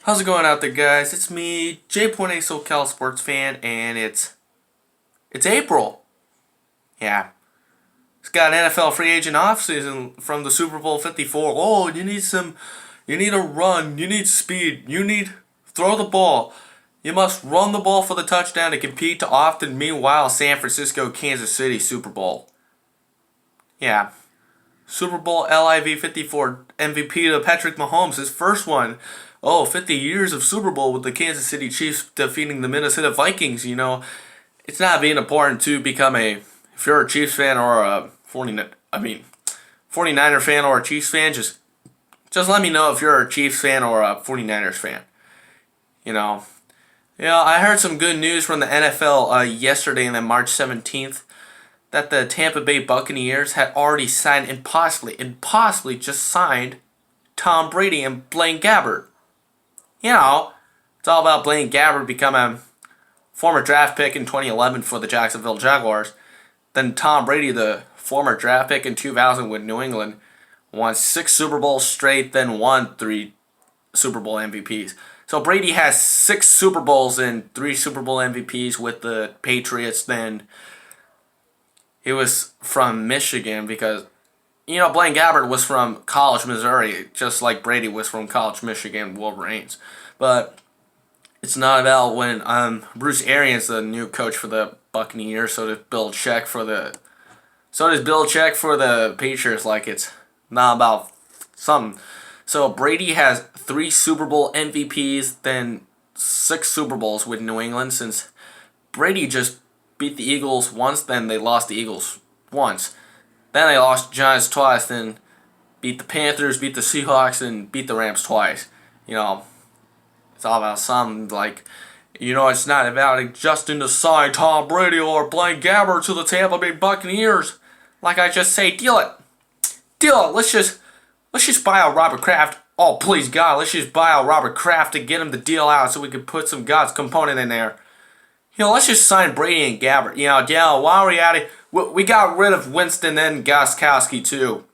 How's it going out there, guys? It's me, J.A SoCal sports fan, and it's April. Yeah, it's got an NFL free agent offseason from the Super Bowl 54. Oh, you need a run, you need speed, you need throw the ball. You must run the ball for the touchdown to compete to often. Meanwhile, San Francisco, Kansas City Super Bowl. Yeah, Super Bowl LIV 54 MVP to Patrick Mahomes, his first one. Oh, 50 years of Super Bowl with the Kansas City Chiefs defeating the Minnesota Vikings. It's not being important to become if you're a Chiefs fan or a 49er fan or a Chiefs fan, just let me know if you're a Chiefs fan or a 49ers fan. You know, I heard some good news from the NFL yesterday, on March 17th, that the Tampa Bay Buccaneers had already signed and possibly just signed Tom Brady and Blaine Gabbert. It's all about Blaine Gabbert becoming a former draft pick in 2011 for the Jacksonville Jaguars. Then Tom Brady, the former draft pick in 2000 with New England, won 6 Super Bowls straight, then won 3 Super Bowl MVPs. So Brady has 6 Super Bowls and 3 Super Bowl MVPs with the Patriots. Then he was from Michigan because, Blaine Gabbert was from College, Missouri, just like Brady was from College, Michigan Wolverines. But it's not about when Bruce Arians, the new coach for the Buccaneers, so does Bill Belichick for the Patriots. Like, it's not about something. So Brady has 3 Super Bowl MVPs, then 6 Super Bowls with New England, since Brady just beat the Eagles once, then they lost the Eagles once. Then they lost the Giants twice, then beat the Panthers, beat the Seahawks, and beat the Rams twice. It's all about something. Like, it's not about Justin to sign Tom Brady or Blaine Gabbert to the Tampa Bay Buccaneers. Like I just say, deal it. Let's just buy out Robert Kraft. Oh, please God, let's just buy out Robert Kraft to get him the deal out so we can put some God's component in there. Let's just sign Brady and Gabbert. While we're at it, we got rid of Winston and Gostkowski too.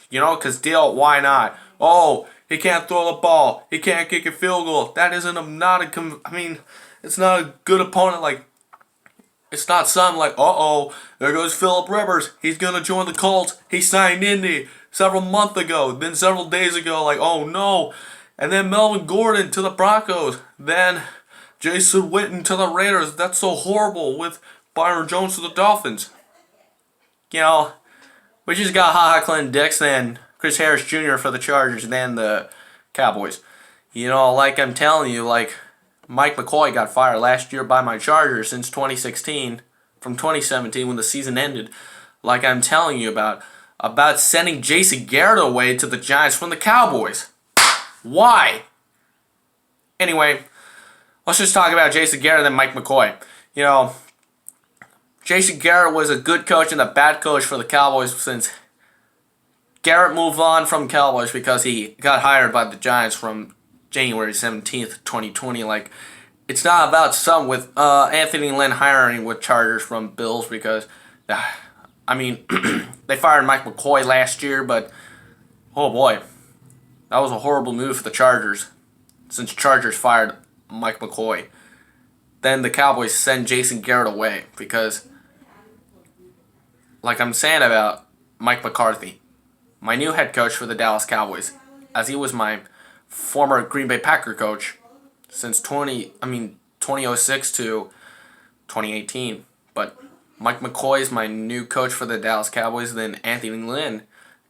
Because why not? Oh, he can't throw the ball. He can't kick a field goal. That isn't it's not a good opponent. Like, it's not something like, there goes Phillip Rivers. He's going to join the Colts. He signed Indy several months ago. Then several days ago, like, oh no. And then Melvin Gordon to the Broncos. Then Jason Witten to the Raiders. That's so horrible. With Byron Jones to the Dolphins. We just got HaHa Clinton Dix and Chris Harris Jr. for the Chargers and then the Cowboys. Like I'm telling you, like, Mike McCoy got fired last year by my Chargers since 2016, from 2017 when the season ended. Like I'm telling you about sending Jason Garrett away to the Giants from the Cowboys. Why? Anyway, let's just talk about Jason Garrett and Mike McCoy. Jason Garrett was a good coach and a bad coach for the Cowboys, since Garrett moved on from Cowboys because he got hired by the Giants from January 17th, 2020. Like, it's not about some with Anthony Lynn hiring with Chargers from Bills because, they fired Mike McCoy last year, but, oh boy, that was a horrible move for the Chargers, since Chargers fired Mike McCoy. Then the Cowboys send Jason Garrett away because, like I'm saying about Mike McCarthy, my new head coach for the Dallas Cowboys, as he was my former Green Bay Packer coach since 2006 to 2018. But Mike McCoy is my new coach for the Dallas Cowboys. Then Anthony Lynn.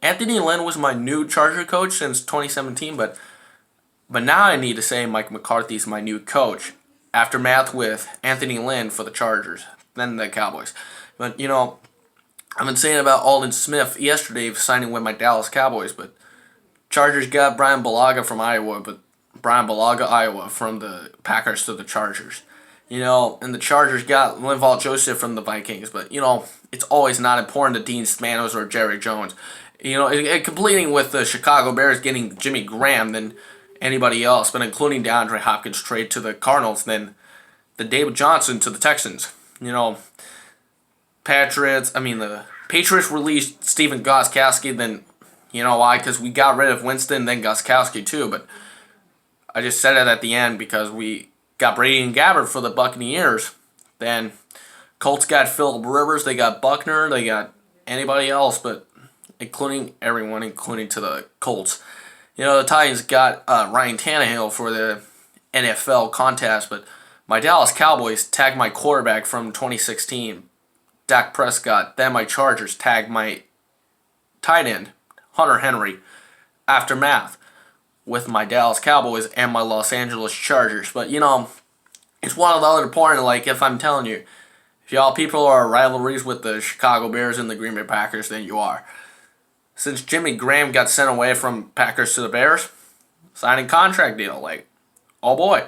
Anthony Lynn was my new Charger coach since 2017, but now I need to say Mike McCarthy is my new coach. Aftermath with Anthony Lynn for the Chargers, then the Cowboys. But, I've been saying about Aldon Smith yesterday signing with my Dallas Cowboys, but Chargers got Brian Bulaga from Iowa, from the Packers to the Chargers. And the Chargers got Linval Joseph from the Vikings, but, it's always not important to Dean Spanos or Jerry Jones. Completing with the Chicago Bears getting Jimmy Graham than anybody else, but including DeAndre Hopkins trade to the Cardinals, then the David Johnson to the Texans. The Patriots released Stephen Gostkowski, then, why? Because we got rid of Winston, then Gostkowski too, but I just said it at the end because we got Brady and Gabbert for the Buccaneers. Then Colts got Phillip Rivers, they got Buckner, they got anybody else, but including everyone, including to the Colts. The Titans got Ryan Tannehill for the NFL contest, but my Dallas Cowboys tagged my quarterback from 2016, Dak Prescott. Then my Chargers tagged my tight end, Hunter Henry, aftermath with my Dallas Cowboys and my Los Angeles Chargers. But, it's one of the other point, like if I'm telling you, if y'all people are rivalries with the Chicago Bears and the Green Bay Packers, then you are. Since Jimmy Graham got sent away from Packers to the Bears, signing contract deal, like, oh boy.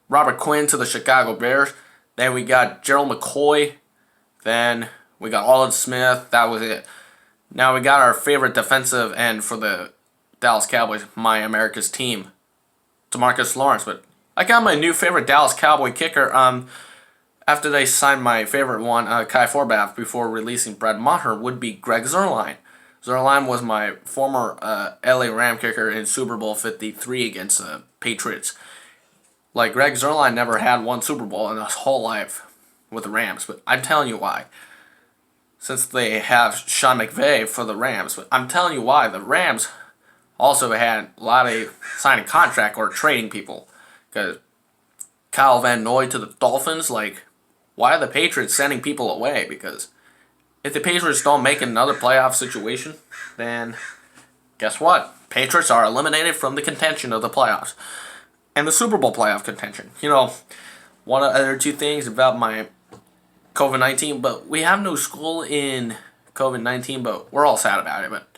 Robert Quinn to the Chicago Bears. Then we got Gerald McCoy. Then we got Aldon Smith. That was it. Now we got our favorite defensive end for the Dallas Cowboys, my America's team, DeMarcus Lawrence. But I got my new favorite Dallas Cowboy kicker after they signed my favorite one, Kai Forbath, before releasing Brad Maher, would be Greg Zuerlein. Zuerlein was my former LA Ram kicker in Super Bowl 53 against the Patriots. Like, Greg Zuerlein never had one Super Bowl in his whole life with the Rams, but I'm telling you why. Since they have Sean McVay for the Rams, but I'm telling you why. The Rams also had a lot of signing contract or trading people. Because Kyle Van Noy to the Dolphins, like, why are the Patriots sending people away? Because if the Patriots don't make another playoff situation, then guess what? Patriots are eliminated from the contention of the playoffs. And the Super Bowl playoff contention. One of the other two things about my COVID-19, but we have no school in COVID-19, but we're all sad about it. But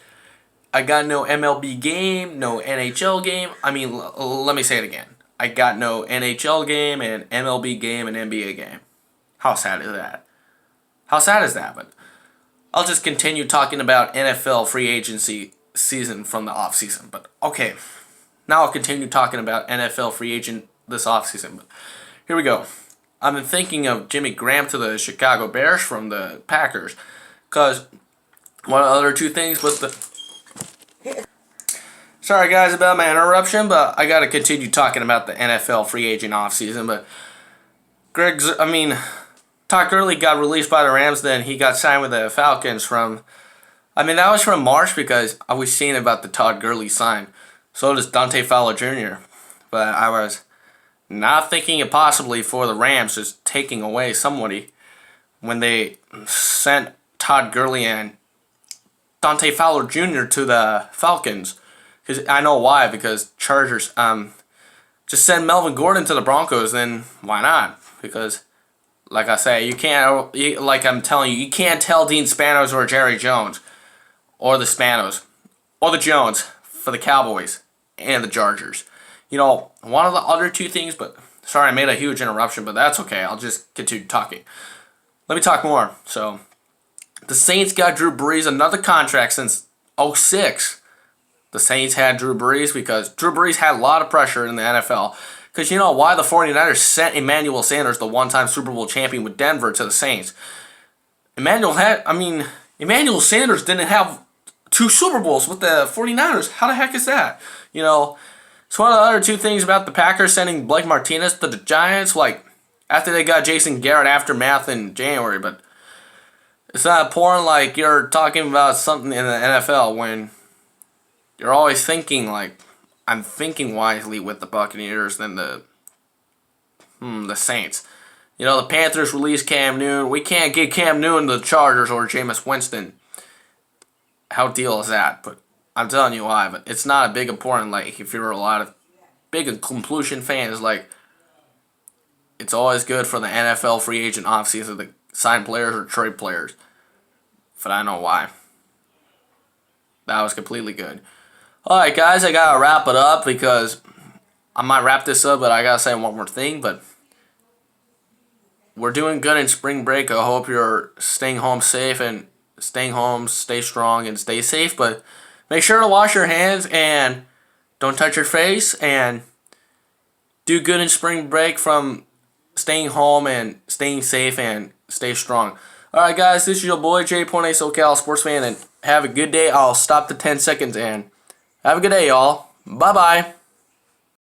I got no MLB game, no NHL game. Let me say it again. I got no NHL game and MLB game and NBA game. How sad is that? How sad is that? But I'll just continue talking about NFL free agency season from the offseason. But okay. Now I'll continue talking about NFL free agent this offseason. But here we go. I've been thinking of Jimmy Graham to the Chicago Bears from the Packers. Because one of the other two things was the... Sorry guys about my interruption, but I got to continue talking about the NFL free agent offseason. But Todd Gurley got released by the Rams, then he got signed with the Falcons from... that was from March because I was seeing about the Todd Gurley sign. So does Dante Fowler Jr. But I was not thinking it possibly for the Rams just taking away somebody when they sent Todd Gurley and Dante Fowler Jr. to the Falcons. Because I know why. Because Chargers just send Melvin Gordon to the Broncos. Then why not? Because like I say, like I'm telling you, you can't tell Dean Spanos or Jerry Jones or the Spanos or the Jones for the Cowboys and the Chargers. One of the other two things, but sorry I made a huge interruption, but that's okay. I'll just continue talking. Let me talk more. So, the Saints got Drew Brees another contract since 2006. The Saints had Drew Brees because Drew Brees had a lot of pressure in the NFL. Because you know why the 49ers sent Emmanuel Sanders, the one-time Super Bowl champion with Denver, to the Saints. Emmanuel Sanders didn't have 2 Super Bowls with the 49ers. How the heck is that? It's one of the other two things about the Packers sending Blake Martinez to the Giants, like, after they got Jason Garrett aftermath in January, but it's not important like you're talking about something in the NFL when you're always thinking, like, I'm thinking wisely with the Buccaneers than the Saints. The Panthers released Cam Newton. We can't get Cam Newton to the Chargers or Jameis Winston. How deal is that? But I'm telling you why. But it's not a big important, like, if you're a lot of big conclusion fans, like, it's always good for the NFL free agent offseason to sign players or trade players. But I know why. That was completely good. Alright, guys, I gotta wrap it up because I might wrap this up, but I gotta say one more thing. But we're doing good in spring break. I hope you're staying home safe and staying home, stay strong, and stay safe. But make sure to wash your hands and don't touch your face. And do good in spring break from staying home and staying safe and stay strong. Alright, guys, this is your boy, J. Point A SoCal Sports Fan, and have a good day. I'll stop the 10 seconds and have a good day, y'all. Bye-bye.